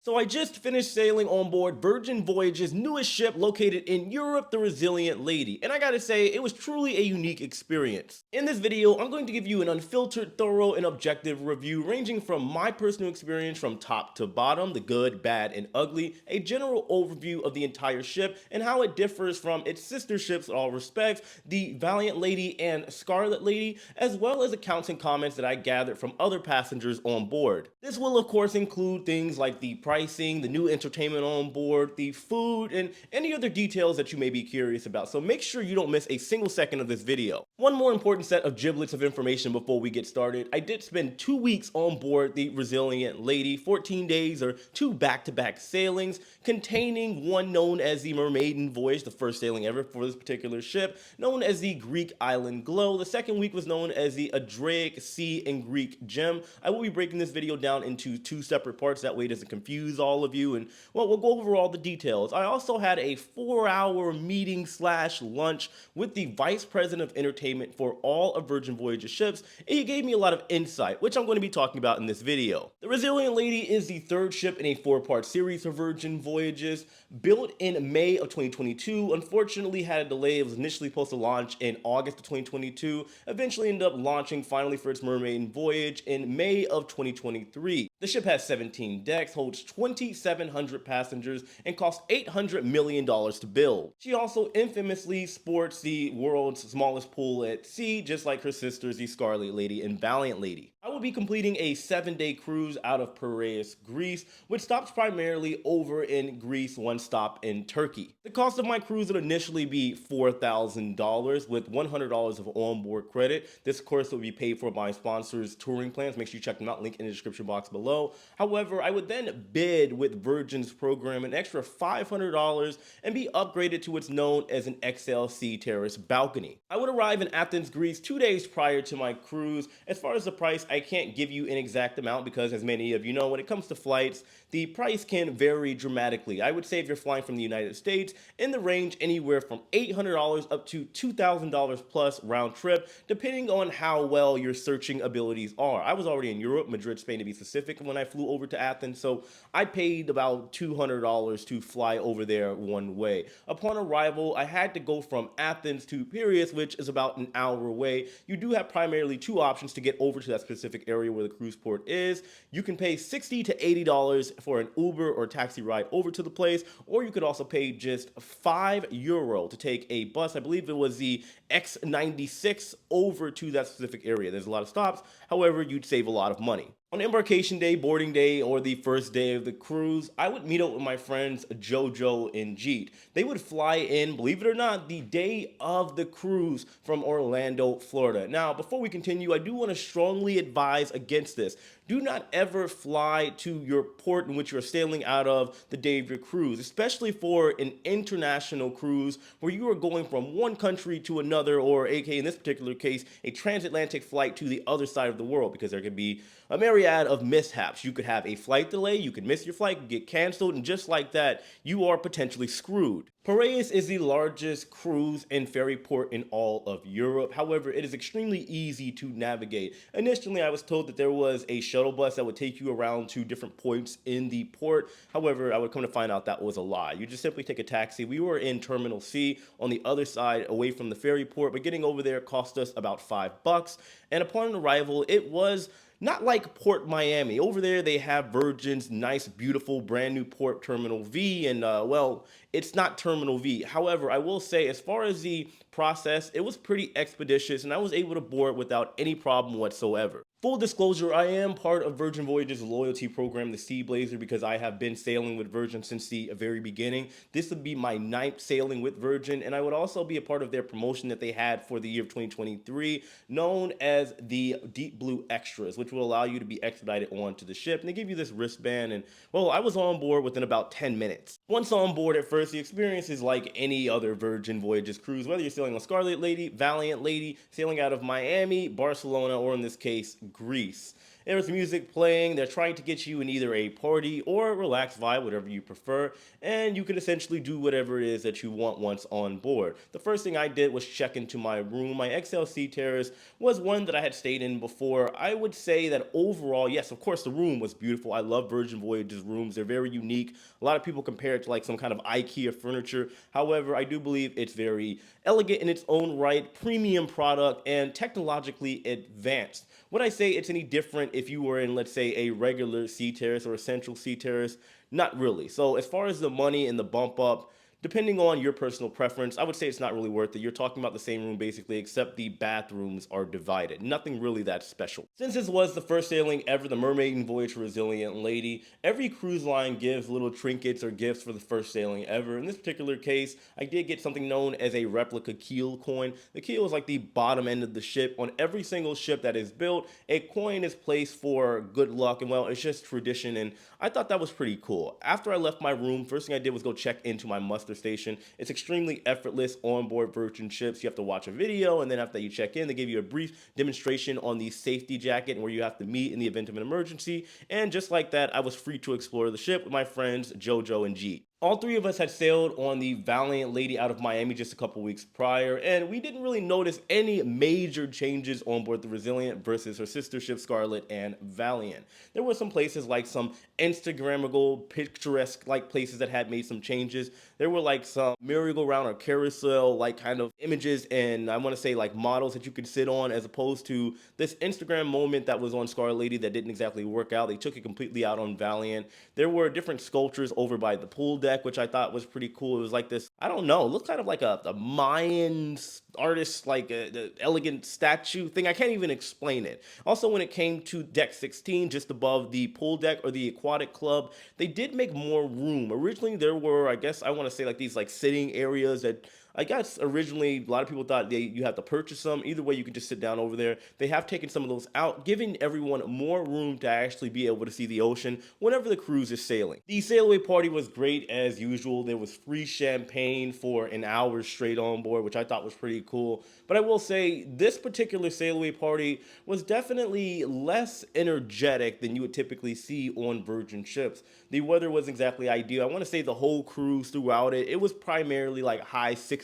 So I just finished sailing on board Virgin Voyage's newest ship located in Europe, the Resilient Lady, and I gotta say, it was truly a unique experience. In this video, I'm going to give you an unfiltered, thorough, and objective review ranging from my personal experience from top to bottom, the good, bad, and ugly, a general overview of the entire ship, and how it differs from its sister ships in all respects, the Valiant Lady and Scarlet Lady, as well as accounts and comments that I gathered from other passengers on board. This will of course include things like the pricing, the new entertainment on board, the food, and any other details that you may be curious about, so make sure you don't miss a single second of this video. One more important set of giblets of information before we get started. I did spend 2 weeks on board the Resilient Lady, 14 days or 2 back-to-back sailings, containing one known as the Mermaiden Voyage, the first sailing ever for this particular ship, known as the Greek Island Glow. The second week was known as the Adriatic Sea and Greek Gem. I will be breaking this video down into 2 separate parts, that way it doesn't confuse all of you, and well, we'll go over all the details. I also had a 4-hour meeting slash lunch with the Vice President of Entertainment for all of Virgin Voyage's ships, and he gave me a lot of insight, which I'm going to be talking about in this video. The Resilient Lady is the third ship in a 4-part series for Virgin Voyages, built in May of 2022, unfortunately had a delay. It was initially supposed to launch in August of 2022, eventually ended up launching finally for its Mermaiden Voyage in May of 2023. The ship has 17 decks, holds 2,700 passengers, and costs $800 million to build. She also infamously sports the world's smallest pool at sea, just like her sisters, the Scarlet Lady and Valiant Lady. I will be completing a 7-day cruise out of Pires, Greece, which stops primarily over in Greece, one stop in Turkey. The cost of my cruise would initially be $4,000 with $100 of onboard credit. This course will be paid for by sponsors' touring plans. Make sure you check them out, link in the description box below. However, I would then bid with Virgin's program an extra $500 and be upgraded to what's known as an XLC terrace balcony. I would arrive in Athens, Greece 2 days prior to my cruise. As far as the price, I can't give you an exact amount because, as many of you know, when it comes to flights, the price can vary dramatically. I would say if you're flying from the United States, in the range anywhere from $800 up to $2,000 plus round trip, depending on how well your searching abilities are. I was already in Europe, Madrid, Spain to be specific, when I flew over to Athens, so I paid about $200 to fly over there one way. Upon arrival, I had to go from Athens to Pires, which is about an hour away. You do have primarily 2 options to get over to that specific area where the cruise port is. You can pay $60 to $80 for an Uber or taxi ride over to the place, or you could also pay just €5 to take a bus. I believe it was the X96 over to that specific area. There's a lot of stops, however, you'd save a lot of money. On embarkation day, boarding day, or the first day of the cruise, I would meet up with my friends Jojo and Jeet. They would fly in, believe it or not, the day of the cruise from Orlando, Florida. Now, before we continue, I do want to strongly advise against this. Do not ever fly to your port in which you're sailing out of the day of your cruise, especially for an international cruise where you are going from one country to another, or aka in this particular case, a transatlantic flight to the other side of the world, because there could be a myriad of mishaps. You could have a flight delay, you could miss your flight, get canceled, and just like that, you are potentially screwed. Piraeus is the largest cruise and ferry port in all of Europe. However, it is extremely easy to navigate. Initially, I was told that there was a shuttle bus that would take you around to different points in the port. However, I would come to find out that was a lie. You just simply take a taxi. We were in Terminal C on the other side away from the ferry port, but getting over there cost us about $5. And upon arrival, it was not like Port Miami. Over there, they have Virgin's nice, beautiful, brand new Port Terminal V, and well, it's not Terminal V. However, I will say, as far as the process, it was pretty expeditious, and I was able to board without any problem whatsoever. Full disclosure, I am part of Virgin Voyage's loyalty program, the Sea Blazer, because I have been sailing with Virgin since the very beginning. This would be my 9th sailing with Virgin, and I would also be a part of their promotion that they had for the year of 2023, known as the Deep Blue Extras, which will allow you to be expedited onto the ship. And they give you this wristband, and well, I was on board within about 10 minutes. Once on board at first, the experience is like any other Virgin Voyages cruise, whether you're sailing on Scarlet Lady, Valiant Lady, sailing out of Miami, Barcelona, or in this case, Greece. There's music playing. They're trying to get you in either a party or a relaxed vibe, whatever you prefer, and you can essentially do whatever it is that you want once on board. The first thing I did was check into my room. My XLC terrace was one that I had stayed in before. I would say that overall, yes, of course, the room was beautiful. I love Virgin Voyage's rooms. They're very unique. A lot of people compare it to like some kind of IKEA furniture. However, I do believe it's very elegant in its own right, premium product, and technologically advanced. Would I say it's any different if you were in, let's say, a regular sea terrace or a central sea terrace? Not really. So as far as the money and the bump up, depending on your personal preference, I would say it's not really worth it. You're talking about the same room basically, except the bathrooms are divided. Nothing really that special. Since this was the first sailing ever, the Mermaiden Voyage Resilient Lady, every cruise line gives little trinkets or gifts for the first sailing ever. In this particular case, I did get something known as a replica keel coin. The keel is like the bottom end of the ship. On every single ship that is built, a coin is placed for good luck, and well, it's just tradition, and I thought that was pretty cool. After I left my room, first thing I did was go check into my muster station. It's extremely effortless on board Virgin ships. You have to watch a video, and then after you check in, they give you a brief demonstration on the safety jacket and where you have to meet in the event of an emergency. And just like that, I was free to explore the ship with my friends Jojo and G. All three of us had sailed on the Valiant Lady out of Miami just a couple weeks prior, and we didn't really notice any major changes on board the Resilient versus her sister ship Scarlet and Valiant. There were some places like some Instagrammable, picturesque like places that had made some changes. There were like some merry-go-round or carousel like kind of images and I want to say like models that you could sit on, as opposed to this Instagram moment that was on Scarlet Lady that didn't exactly work out. They took it completely out on Valiant. There were different sculptures over by the pool deck, which I thought was pretty cool. It was like this, I don't know, it looked kind of like a Mayan artist, like a elegant statue thing. I can't even explain it. Also, when it came to deck 16, just above the pool deck or the aquatic club, they did make more room. Originally, there were, I guess, I want to say like these like sitting areas that I guess originally a lot of people thought you have to purchase them. Either way, you can just sit down over there. They have taken some of those out, giving everyone more room to actually be able to see the ocean whenever the cruise is sailing. The sail away party was great as usual. There was free champagne for an hour straight on board, which I thought was pretty cool. But I will say this particular sail away party was definitely less energetic than you would typically see on Virgin ships. The weather was exactly ideal. I want to say the whole cruise throughout it was primarily like high 60s.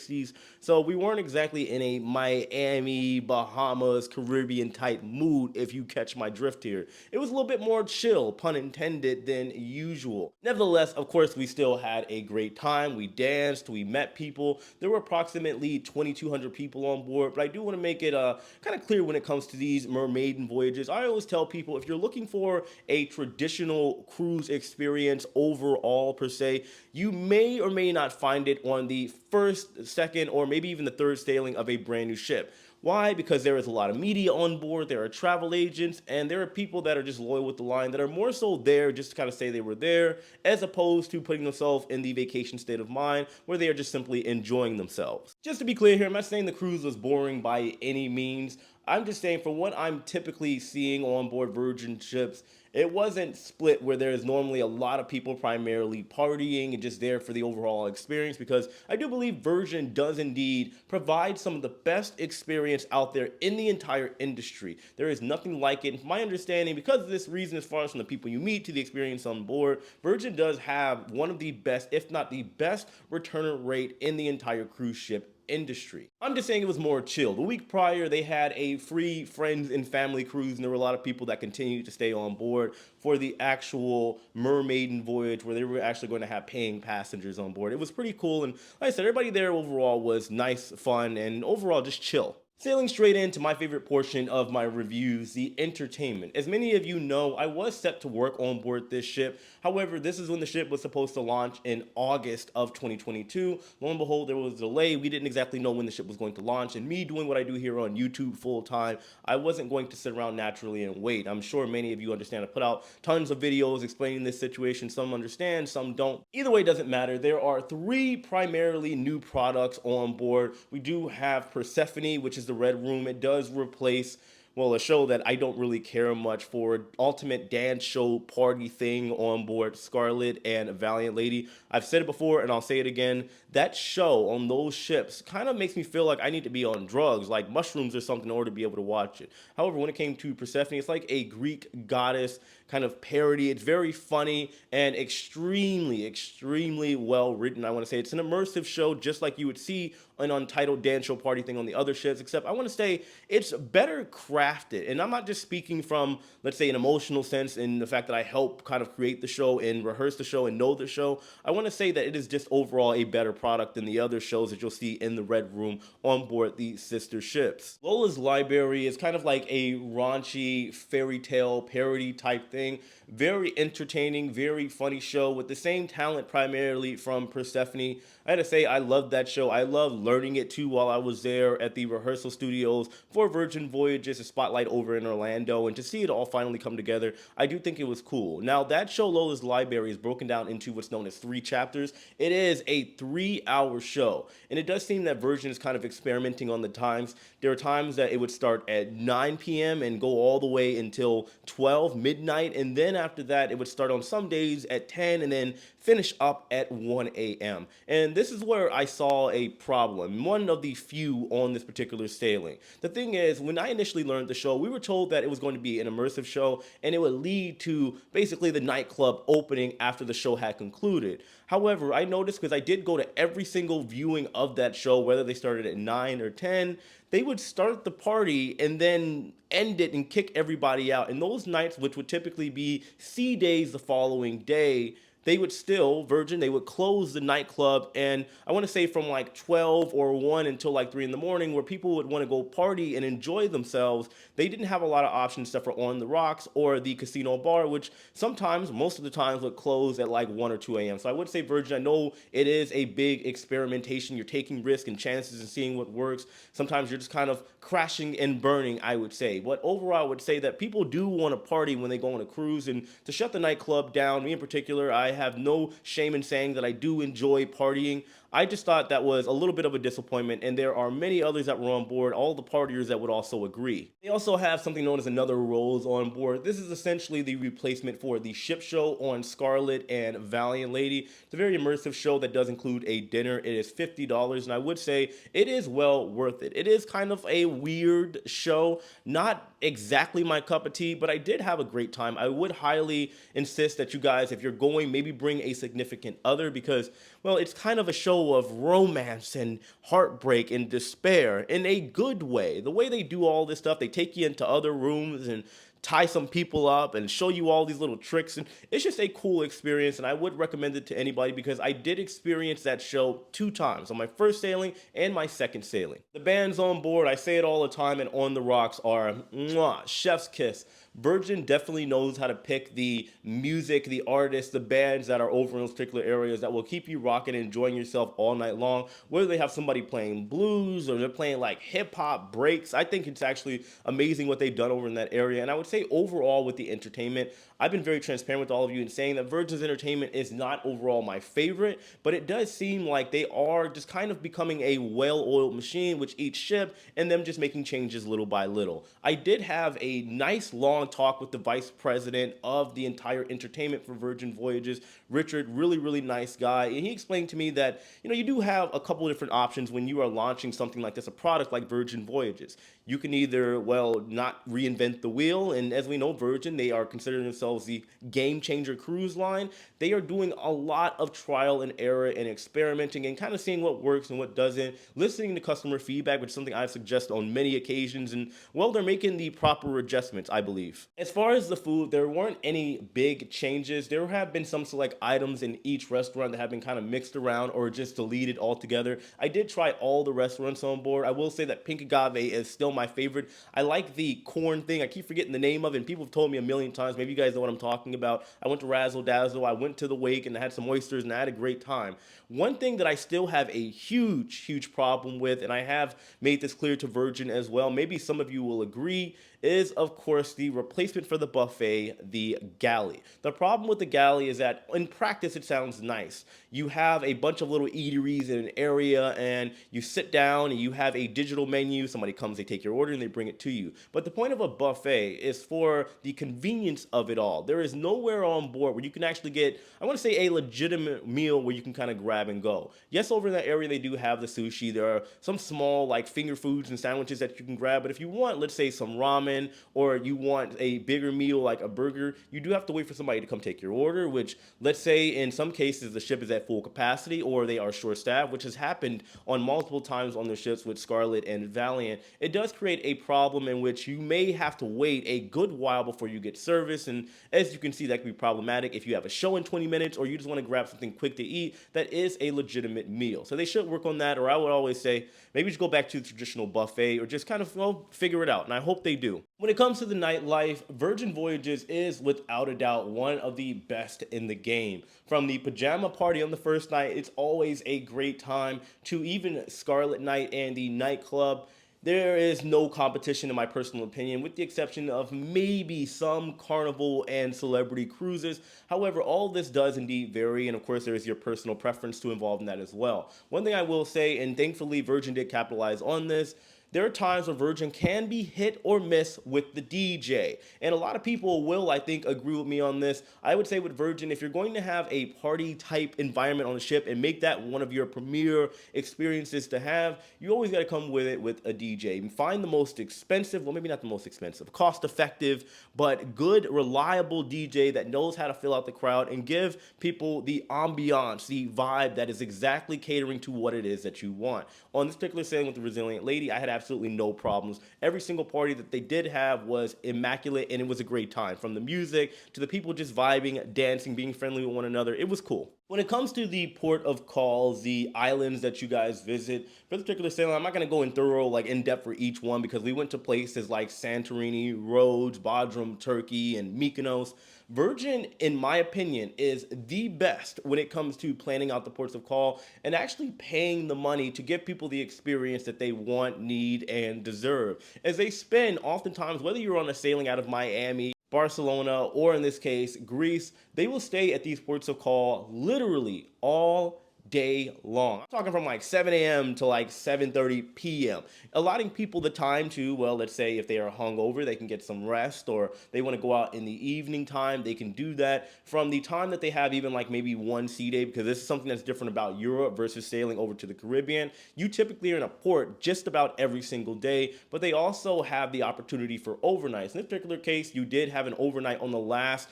So we weren't exactly in a Miami, Bahamas, Caribbean type mood, if you catch my drift here. It was a little bit more chill, pun intended, than usual. Nevertheless, of course, we still had a great time. We danced, we met people. There were approximately 2,200 people on board, but I do want to make it kind of clear when it comes to these Mermaiden voyages. I always tell people, if you're looking for a traditional cruise experience overall per se, you may or may not find it on the first, second, or maybe even the third sailing of a brand new ship. Why? Because there is a lot of media on board, there are travel agents, and there are people that are just loyal with the line that are more so there just to kind of say they were there, as opposed to putting themselves in the vacation state of mind where they are just simply enjoying themselves. Just to be clear here, I'm not saying the cruise was boring by any means. I'm just saying, for what I'm typically seeing on board Virgin ships, it wasn't split where there's normally a lot of people primarily partying and just there for the overall experience, because I do believe Virgin does indeed provide some of the best experience out there in the entire industry. There is nothing like it. And from my understanding, because of this reason, as far as from the people you meet to the experience on board, Virgin does have one of the best, if not the best, return rate in the entire cruise ship industry. I'm just saying it was more chill. The week prior, they had a free friends and family cruise, and there were a lot of people that continued to stay on board for the actual Mermaiden voyage, where they were actually going to have paying passengers on board. It was pretty cool, and like I said, everybody there overall was nice, fun, and overall just chill. Sailing straight into my favorite portion of my reviews, the entertainment. As many of you know, I was set to work on board this ship. However, this is when the ship was supposed to launch in August of 2022. Lo and behold, there was a delay. We didn't exactly know when the ship was going to launch. And me doing what I do here on YouTube full time, I wasn't going to sit around naturally and wait. I'm sure many of you understand. I put out tons of videos explaining this situation. Some understand, some don't. Either way, it doesn't matter. There are three primarily new products on board. We do have Persephone, which is the red room. It does replace well, a show that I don't really care much for, ultimate dance show party thing on board Scarlet and Valiant Lady. I've said it before and I'll say it again. That show on those ships kind of makes me feel like I need to be on drugs, like mushrooms or something, in order to be able to watch it. However, when it came to Persephone, it's like a Greek goddess kind of parody. It's very funny and extremely well written. I want to say it's an immersive show, just like you would see an untitled dance show party thing on the other ships, except I want to say it's better crafted. And I'm not just speaking from, let's say, an emotional sense in the fact that I help kind of create the show and rehearse the show and know the show. I want to say that it is just overall a better product than the other shows that you'll see in the Red Room on board the sister ships. Lola's Library is kind of like a raunchy fairy tale parody type thing. Very entertaining, very funny show with the same talent primarily from Persephone. I had to say, I loved that show. I loved learning it too while I was there at the rehearsal studios for Virgin Voyages, a spotlight over in Orlando, and to see it all finally come together, I do think it was cool. Now, that show, Lola's Library, is broken down into what's known as 3 chapters. It is a 3-hour show, and it does seem that Virgin is kind of experimenting on the times. There are times that it would start at 9 p.m. and go all the way until 12 midnight, and then after that, it would start on some days at 10 and then finish up at 1 a.m. And this is where I saw a problem, one of the few on this particular sailing. The thing is, when I initially learned the show, we were told that it was going to be an immersive show and it would lead to basically the nightclub opening after the show had concluded. However, I noticed, because I did go to every single viewing of that show, whether they started at 9 or 10, they would start the party and then end it and kick everybody out. And those nights, which would typically be sea days the following day, they would still, Virgin, they would close the nightclub, and I want to say from like 12 or 1 until like 3 in the morning, where people would want to go party and enjoy themselves. They didn't have a lot of options except for On the Rocks or the casino bar, which sometimes, most of the times, would close at like 1 or 2 a.m. So I would say, Virgin, I know it is a big experimentation. You're taking risks and chances and seeing what works. Sometimes you're just kind of crashing and burning, I would say. But overall, I would say that people do want to party when they go on a cruise, and to shut the nightclub down, me in particular, I have no shame in saying that I do enjoy partying. I just thought that was a little bit of a disappointment, and there are many others that were on board, all the partiers that would also agree. They also have something known as Another Rose on board. This is essentially the replacement for the ship show on Scarlet and Valiant Lady. It's a very immersive show that does include a dinner. It is $50, and I would say it is well worth it. It is kind of a weird show, not exactly my cup of tea, but I did have a great time. I would highly insist that you guys, if you're going, maybe bring a significant other, because, well, it's kind of a show of romance and heartbreak and despair in a good way. The way they do all this stuff, they take you into other rooms and tie some people up and show you all these little tricks, and it's just a cool experience, and I would recommend it to anybody, because I did experience that show 2 times, on my first sailing and my second sailing. The bands on board, I say it all the time, and On the Rocks are mwah, chef's kiss. Virgin definitely knows how to pick the music, the artists, the bands that are over in those particular areas that will keep you rocking and enjoying yourself all night long. Whether they have somebody playing blues or they're playing like hip hop breaks, I think it's actually amazing what they've done over in that area. And I would say overall with the entertainment, I've been very transparent with all of you in saying that Virgin's entertainment is not overall my favorite, but it does seem like they are just kind of becoming a well-oiled machine with each ship and them just making changes little by little. I did have a nice long talk with the vice president of the entire entertainment for Virgin Voyages, Richard, really nice guy, and he explained to me that, you know, you do have a couple of different options when you are launching something like this, a product like Virgin Voyages. You can either, well, not reinvent the wheel, and as we know, Virgin, they are considering themselves the game changer cruise line. They are doing a lot of trial and error and experimenting and kind of seeing what works and what doesn't, listening to customer feedback, which is something I've suggested on many occasions, and, well, they're making the proper adjustments, I believe. As far as the food, there weren't any big changes. There have been some select items in each restaurant that have been kind of mixed around or just deleted altogether. I did try all the restaurants on board. I will say that Pink Agave is still my favorite. I like the corn thing. I keep forgetting the name of it, and people have told me a million times. Maybe you guys know what I'm talking about. I went to Razzle Dazzle, I went to the Wake, and I had some oysters, and I had a great time. One thing that I still have a huge problem with, and I have made this clear to Virgin as well, maybe some of you will agree, is of course the replacement for the buffet, the galley. The problem with the galley is that in practice it sounds nice. You have a bunch of little eateries in an area and you sit down and you have a digital menu. Somebody comes, they take your order and they bring it to you. But the point of a buffet is for the convenience of it all. There is nowhere on board where you can actually get, I want to say, a legitimate meal where you can kind of grab and go. Yes, over in that area they do have the sushi. There are some small like finger foods and sandwiches that you can grab. But if you want, let's say, some ramen, or you want a bigger meal like a burger, you do have to wait for somebody to come take your order, which, let's say, in some cases the ship is at full capacity or they are short staffed, which has happened on multiple times on the ships with Scarlet and Valiant. It does create a problem in which you may have to wait a good while before you get service, and as you can see, that can be problematic if you have a show in 20 minutes or you just want to grab something quick to eat that is a legitimate meal. So they should work on that, or I would always say maybe just go back to the traditional buffet or just kind of, well, figure it out, and I hope they do. When it comes to the nightlife, Virgin Voyages is without a doubt one of the best in the game. From the pajama party on the first night, it's always a great time, to even Scarlet Night and the nightclub. There is no competition in my personal opinion, with the exception of maybe some Carnival and Celebrity cruises. However, all this does indeed vary, and of course there is your personal preference to involve in that as well. One thing I will say, and thankfully Virgin did capitalize on this, there are times where Virgin can be hit or miss with the DJ. And a lot of people will, I think, agree with me on this. I would say with Virgin, if you're going to have a party type environment on the ship and make that one of your premier experiences to have, you always got to come with it with a DJ. And find the most expensive, well, maybe not the most expensive, cost effective, but good, reliable DJ that knows how to fill out the crowd and give people the ambiance, the vibe that is exactly catering to what it is that you want. On this particular sailing with the Resilient Lady, I had absolutely no problems. Every single party that they did have was immaculate, and it was a great time. From the music to the people just vibing, dancing, being friendly with one another, it was cool. When it comes to the port of calls, the islands that you guys visit, for this particular sailing, I'm not going to go in thorough, like in depth for each one, because we went to places like Santorini, Rhodes, Bodrum, Turkey, and Mykonos. Virgin, in my opinion, is the best when it comes to planning out the ports of call and actually paying the money to give people the experience that they want, need, and deserve. As they spend, oftentimes, whether you're on a sailing out of Miami, Barcelona, or in this case, Greece, they will stay at these ports of call literally all day long. I'm talking from like 7 a.m. to like 7:30 p.m. Allotting people the time to, well, let's say if they are hungover, they can get some rest, or they want to go out in the evening time, they can do that. From the time that they have even like maybe one sea day, because this is something that's different about Europe versus sailing over to the Caribbean. You typically are in a port just about every single day, but they also have the opportunity for overnights. In this particular case, you did have an overnight on the last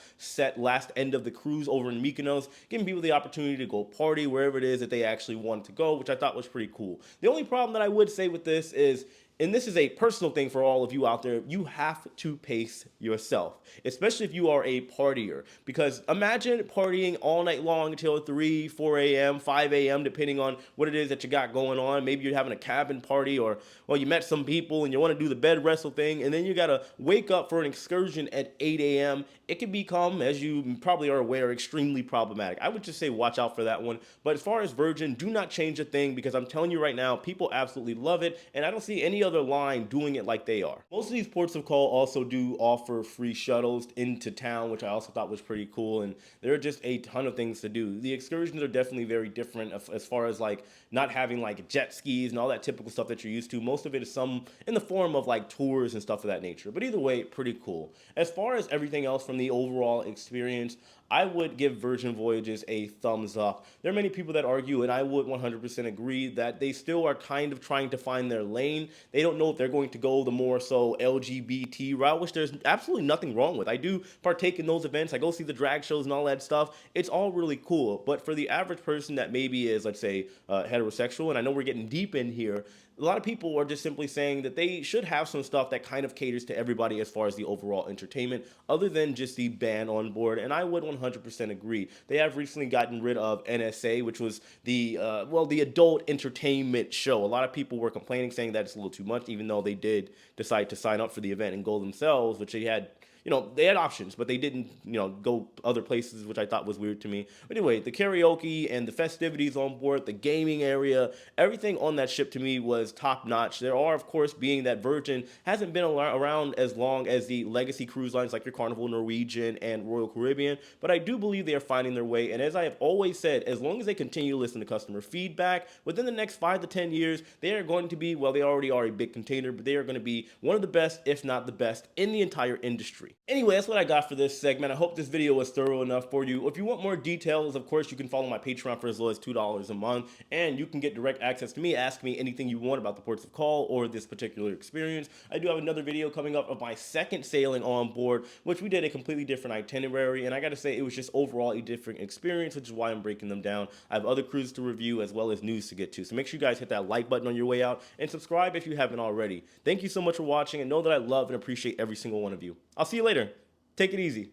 end of the cruise over in Mykonos, giving people the opportunity to go party wherever it is that they actually want to go, which I thought was pretty cool. The only problem that I would say with this is, and this is a personal thing for all of you out there, you have to pace yourself, especially if you are a partier. Because imagine partying all night long until 3, 4 a.m., 5 a.m., depending on what it is that you got going on. Maybe you're having a cabin party, or, well, you met some people and you want to do the bed wrestle thing, and then you got to wake up for an excursion at 8 a.m. It can become, as you probably are aware, extremely problematic. I would just say watch out for that one. But as far as Virgin, do not change a thing, because I'm telling you right now, people absolutely love it, and I don't see any other line doing it like they are. Most of these ports of call also do offer free shuttles into town, which I also thought was pretty cool, and there are just a ton of things to do. The excursions are definitely very different as far as like not having like jet skis and all that typical stuff that you're used to. Most of it is some in the form of like tours and stuff of that nature, but either way, pretty cool. As far as everything else from the overall experience, I would give Virgin Voyages a thumbs up. There are many people that argue, and I would 100% agree, that they still are kind of trying to find their lane. They don't know if they're going to go the more so LGBT route, which there's absolutely nothing wrong with. I do partake in those events. I go see the drag shows and all that stuff. It's all really cool. But for the average person that maybe is, let's say, heterosexual, and I know we're getting deep in here, a lot of people are just simply saying that they should have some stuff that kind of caters to everybody as far as the overall entertainment, other than just the band on board, and I would 100% agree. They have recently gotten rid of NSA, which was the adult entertainment show. A lot of people were complaining, saying that it's a little too much, even though they did decide to sign up for the event and go themselves, which they had they had options, but they didn't, go other places, which I thought was weird to me. But anyway, the karaoke and the festivities on board, the gaming area, everything on that ship to me was top notch. There are, of course, being that Virgin hasn't been around as long as the legacy cruise lines like your Carnival, Norwegian, and Royal Caribbean, but I do believe they are finding their way. And as I have always said, as long as they continue to listen to customer feedback, within the next 5 to 10 years, they are going to be, well, they already are a big container, but they are going to be one of the best, if not the best, in the entire industry. Anyway, that's what I got for this segment. I hope this video was thorough enough for you. If you want more details, of course, you can follow my Patreon for as low as $2 a month, and you can get direct access to me. Ask me anything you want about the ports of call or this particular experience. I do have another video coming up of my second sailing on board, which we did a completely different itinerary, and I gotta say, it was just overall a different experience, which is why I'm breaking them down. I have other cruises to review as well as news to get to, so make sure you guys hit that like button on your way out and subscribe if you haven't already. Thank you so much for watching, and know that I love and appreciate every single one of you. I'll see you later. Take it easy.